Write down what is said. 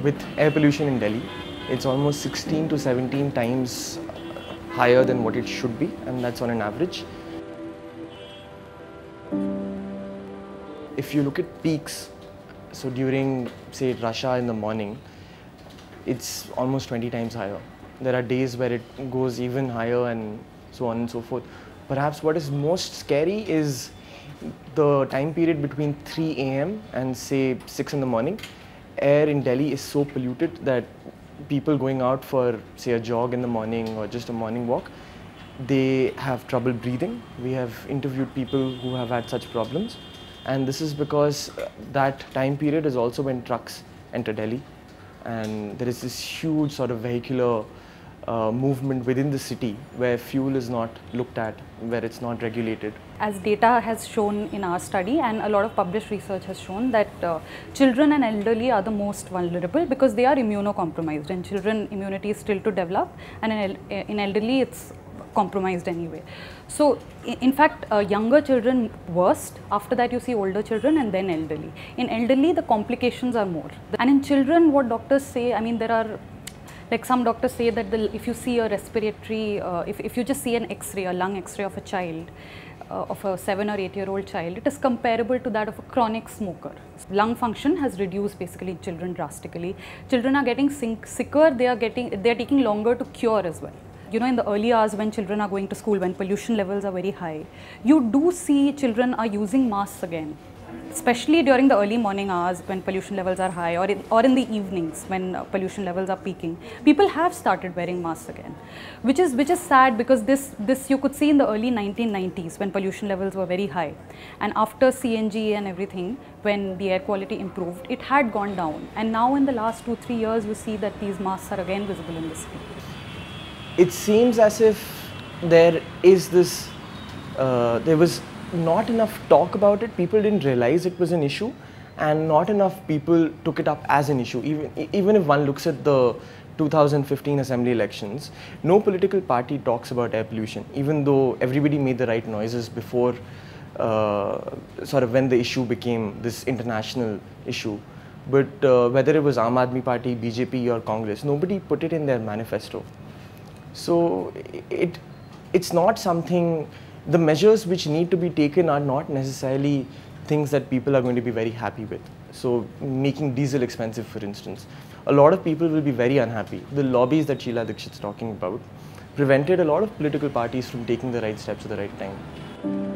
with air pollution in Delhi. It's almost 16 to 17 times higher than what it should be, and that's on an average. If you look at peaks, so during, say, rush hour in the morning, it's almost 20 times higher. There are days where it goes even higher and so on and so forth. Perhaps what is most scary is the time period between 3 a.m. and say 6 in the morning. Air in Delhi is so polluted that people going out for, say, a jog in the morning or just a morning walk, they have trouble breathing. We have interviewed people who have had such problems, and this is because that time period is also when trucks enter Delhi, and there is this huge sort of vehicular movement within the city where fuel is not looked at, where it's not regulated. As data has shown in our study, and a lot of published research has shown, that children and elderly are the most vulnerable because they are immunocompromised. In children, immunity is still to develop, and in elderly it's compromised anyway. So in fact, younger children worst, after that you see older children, and then elderly. In elderly the complications are more, and in children what doctors say, I mean, there are, like, some doctors say that if you see a respiratory, if you just see an X-ray, a lung X-ray of a child, of a 7 or 8-year-old child, it is comparable to that of a chronic smoker. Lung function has reduced basically in children drastically. Children are getting sicker, they are taking longer to cure as well. You know, in the early hours when children are going to school, when pollution levels are very high, you do see children are using masks again, especially during the early morning hours when pollution levels are high, or in the evenings when pollution levels are peaking. People have started wearing masks again, which is sad, because this you could see in the early 1990s when pollution levels were very high, and after CNG and everything, when the air quality improved, it had gone down, and now in the last 2-3 years you see that these masks are again visible in the city. It seems as if there is this, there was not enough talk about it. People didn't realize it was an issue, and not enough people took it up as an issue. Even if one looks at the 2015 assembly elections, no political party talks about air pollution, even though everybody made the right noises before, sort of when the issue became this international issue. But whether it was Aam Aadmi Party, BJP or Congress, nobody put it in their manifesto. So it's not something, the measures which need to be taken are not necessarily things that people are going to be very happy with. So making diesel expensive, for instance, a lot of people will be very unhappy. The lobbies that Sheila Dikshit's talking about prevented a lot of political parties from taking the right steps at the right time.